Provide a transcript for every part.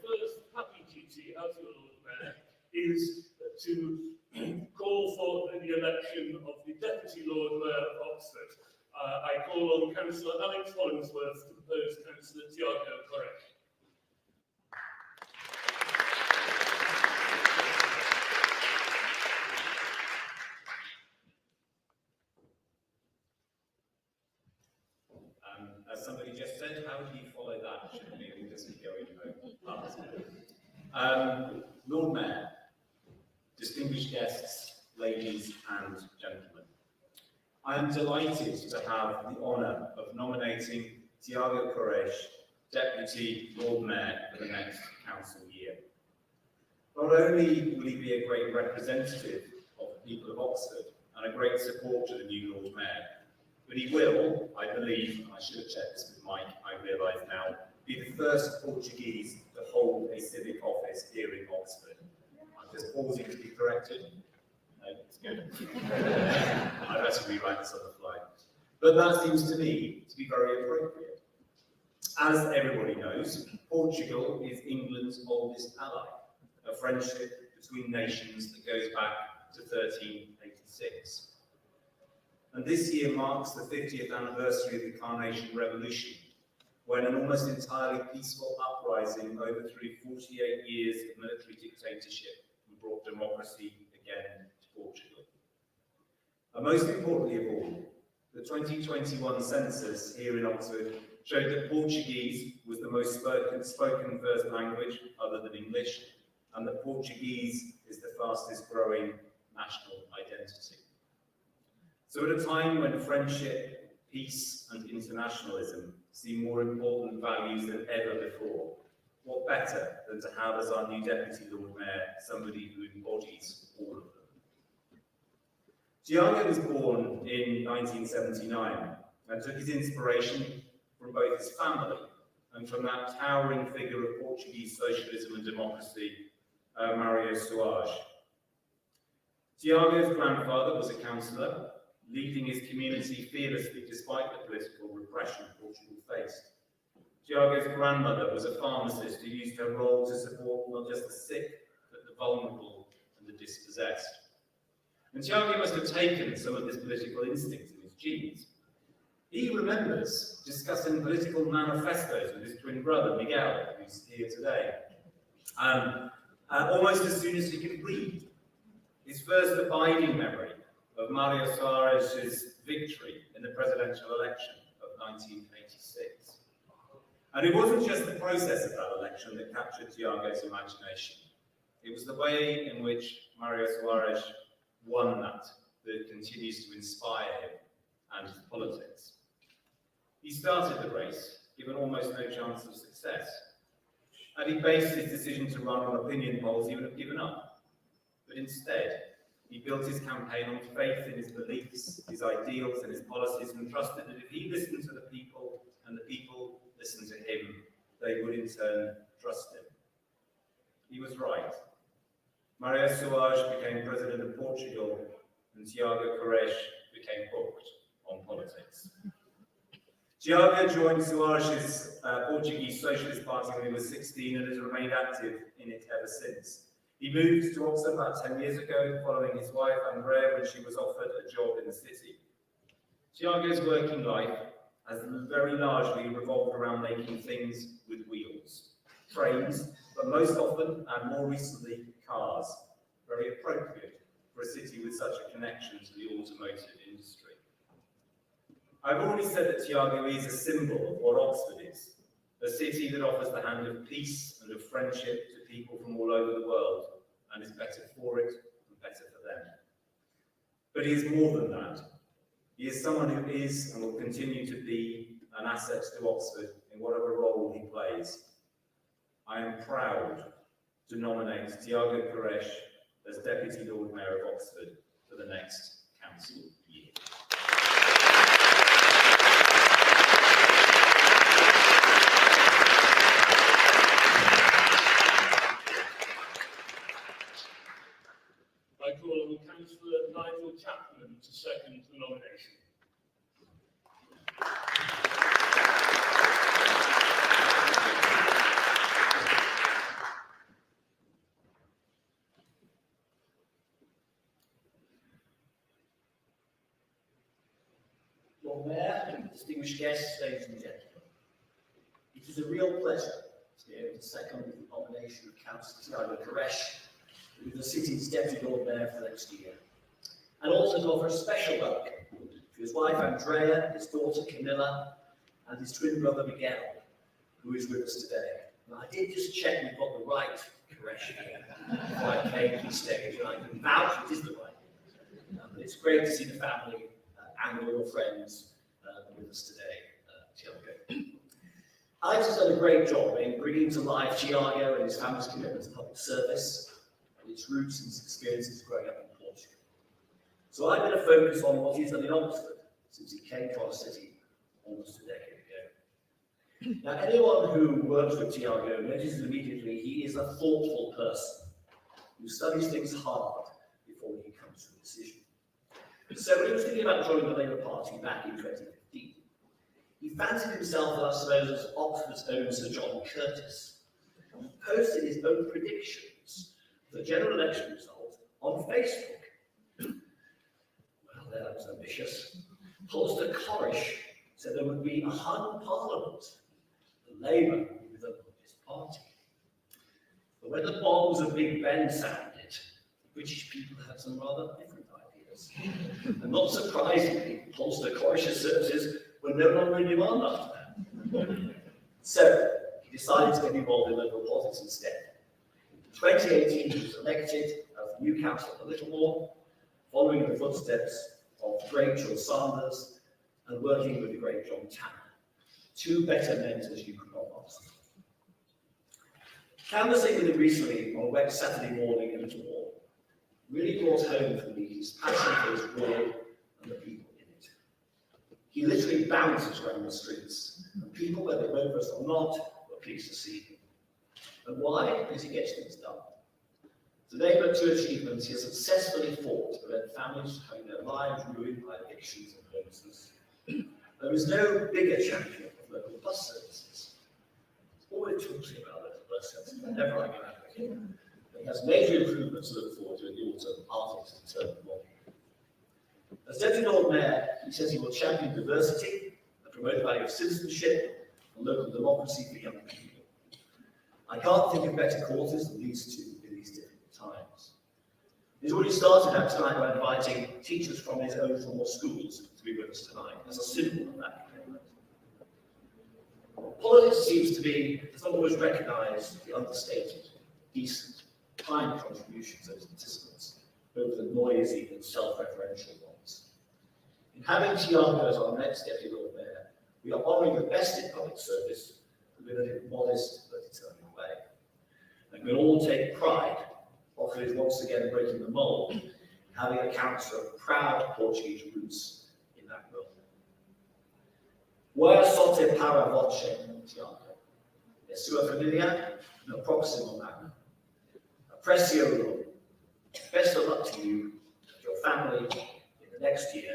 first happy duty as your Lord Mayor is to call for the election of the Deputy Lord Mayor of Oxford. I call on Councillor Alex Hollingsworth to propose Councillor TIAGO CORAIS. As somebody just said, how do you follow that? Shouldn't we all just be going home? Lord Mayor, distinguished guests, ladies and gentlemen, I am delighted to have the honour of nominating TIAGO CORAIS, Deputy Lord Mayor for the next council year. Not only will he be a great representative of the people of Oxford and a great support to the new Lord Mayor, but he will, I believe, and I should have checked this with Mike, I realise now, be the first Portuguese to hold a civic office here in Oxford. I'm just pausing to be corrected. No, it's good. I'd better rewrite this on the fly. But that seems to me to be very appropriate. As everybody knows, Portugal is England's oldest ally, a friendship between nations that goes back to 1386. And this year marks the 50th anniversary of the Carnation Revolution, when an almost entirely peaceful uprising overthrew 48 years of military dictatorship and brought democracy again to Portugal. And most importantly of all, the 2021 census here in Oxford showed that Portuguese was the most spoken first language other than English, and that Portuguese is the fastest growing national identity. So at a time when friendship, peace and internationalism seem more important values than ever before, what better than to have as our new Deputy Lord Mayor somebody who embodies all of them. TIAGO was born in 1979 and took his inspiration from both his family and from that towering figure of Portuguese socialism and democracy, Mário Soares. TIAGO's grandfather was a councillor, leading his community fearlessly despite the political repression Portugal faced. TIAGO's grandmother was a pharmacist who used her role to support not just the sick, but the vulnerable and the dispossessed. And TIAGO must have taken some of this political instinct in his genes. He remembers discussing political manifestos with his twin brother, Miguel, who's here today, almost as soon as he could read. His first abiding memory of Mário Soares' victory in the presidential election of 1986. And it wasn't just the process of that election that captured TIAGO's imagination. It was the way in which Mário Soares won that continues to inspire him and his politics. He started the race, given almost no chance of success. And he based his decision to run on opinion polls he would have given up. But instead, he built his campaign on faith in his beliefs, his ideals and his policies, and trusted that if he listened to the people and the people listened to him, they would in turn trust him. He was right. Mário Soares became president of Portugal, and TIAGO CORAIS became hooked on politics. TIAGO joined Soares' Portuguese Socialist Party when he was 16 and has remained active in it ever since. He moved to Oxford about 10 years ago, following his wife Andrea when she was offered a job in the city. TIAGO's working life has very largely revolved around making things with wheels. Trains, but most often and more recently, cars. Very appropriate for a city with such a connection to the automotive industry. I've already said that TIAGO is a symbol of what Oxford is, a city that offers the hand of peace and of friendship to people from all over the world, and is better for it and better for them. But he is more than that. He is someone who is and will continue to be an asset to Oxford in whatever role he plays. I am proud to nominate TIAGO CORAIS as Deputy Lord Mayor of Oxford for the next council year. I call on Councillor Nigel Chapman to second the nomination. distinguished guests, ladies and gentlemen, it is a real pleasure to be able to second the nomination of Councillor TIAGO CORAIS, who is the city's Deputy Lord Mayor for next year, and also to offer a special welcome to his wife Andrea, his daughter Camilla, and his twin brother Miguel, who is with us today. Now, I did just check we've got the right Corais here before I came to the stage, and I can vouch it is the right. But it's great to see the family and all your friends with us today, TIAGO. Alex has done a great job in bringing to life TIAGO and his family's commitment to public service, and its roots and its experiences growing up in Portugal. So I'm going to focus on what he's done in Oxford since he came to our city almost a decade ago. Now, anyone who works with TIAGO notices immediately he is a thoughtful person who studies things hard before he comes to a decision. So when he was thinking about joining the Labour Party back in 2015, he fancied himself, I suppose, as Oxford's own Sir John Curtis. He posted his own predictions for the general election result on Facebook. Well, that was ambitious. Pollster Corais said there would be a hung parliament. The Labour would be the largest party. But when the bombs of Big Ben sounded, the British people had some rather different ideas. And not surprisingly, Pollster Corais' services were no longer in demand after that. So he decided to get involved in local politics instead. In 2018, he was elected as the new councillor for Littlemore, following in the footsteps of the great George Sanders and working with the great John Tanner. Two better mentors you could not ask. Canvassing with him recently on a wet Saturday morning in Littlemore really brought home for me his passion for his ward and the people in it. He literally bounces around the streets, and people, whether they vote for us or not, were pleased to see him. And why? Because he gets things done. Today, but two achievements, he has successfully fought to prevent families having their lives ruined by evictions and homelessness. There is no bigger champion of local bus services. He's always talking about local bus services, but never I can advocate. But he has major improvements to look forward to in the autumn after his term of office. As Deputy Lord Mayor, he says he will champion diversity and promote the value of citizenship and local democracy for young people. I can't think of better causes than these two in these difficult times. He's already started out tonight by inviting teachers from his own former schools to be with us tonight. There's a symbol of that. Politics seems to be, does not always recognise the understated, decent, kind contributions of its participants over the noisy and self-referential ones. In having TIAGO as our next Deputy Lord Mayor, we are honouring the best in public service within a modest but determined way. And we all take pride, Oxford is once again breaking the mould, having a council of proud Portuguese roots in that role. Where sote para voce, TIAGO? E sua famiglia, no proximo anno. Apprezio loro. Best of luck to you and your family in the next year,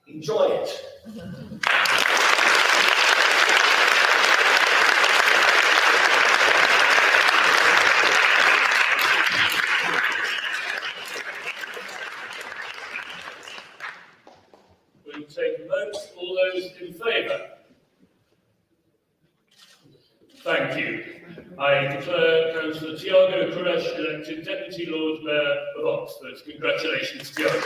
and enjoy it. Will you take votes? All those in favour? Thank you. I declare Councillor TIAGO CORAIS elected Deputy Lord Mayor of Oxford. Congratulations, TIAGO.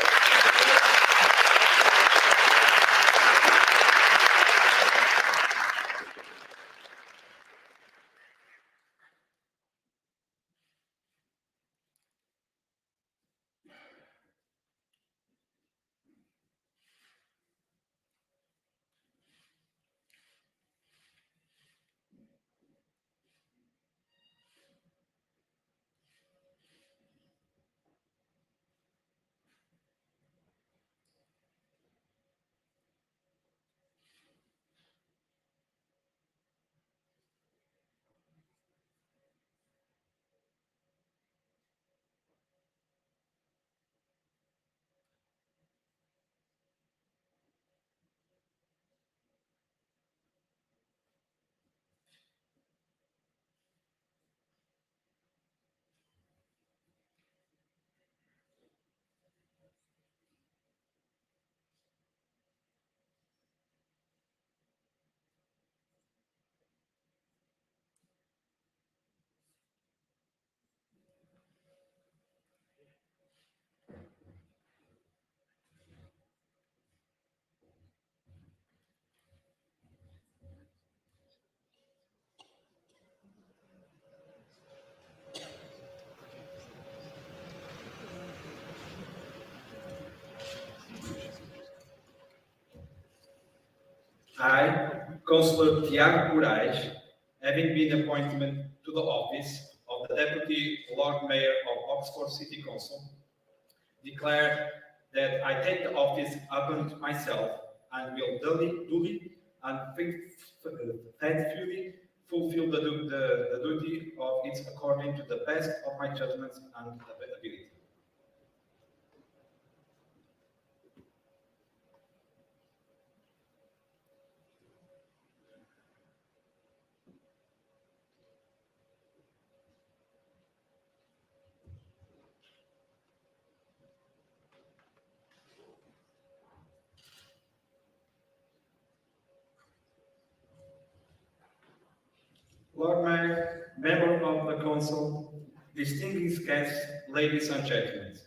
I, Councillor TIAGO CORAIS, having been appointed to the office of the Deputy Lord Mayor of Oxford City Council, declare that I take the office upon myself and will duly and faithfully fulfill the duty of it according to the best of my judgment and ability. Lord Mayor, member of the Council, distinguished guests, ladies and gentlemen,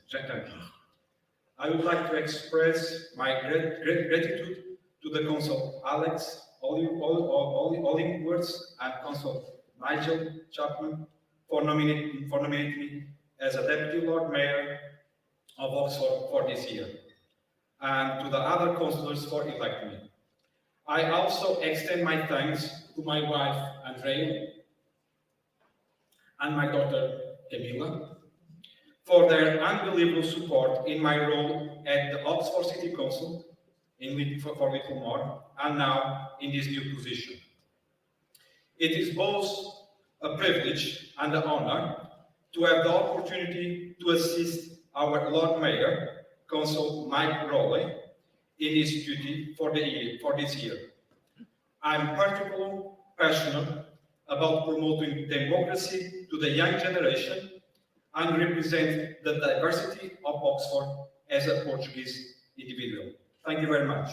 I would like to express my gratitude to the Council Alex Ollingworth and Council Nigel Chapman for nominating me as a Deputy Lord Mayor of Oxford for this year, and to the other councillors for electing me. I also extend my thanks to my wife, Andrea, and my daughter, Camila, for their unbelievable support in my role at the Oxford City Council for Littlemore, and now in this new position. It is both a privilege and an honor to have the opportunity to assist our Lord Mayor, Councillor Mike Rowley, in his duty for this year. I'm particularly passionate about promoting democracy to the young generation and represent the diversity of Oxford as a Portuguese individual. Thank you very much.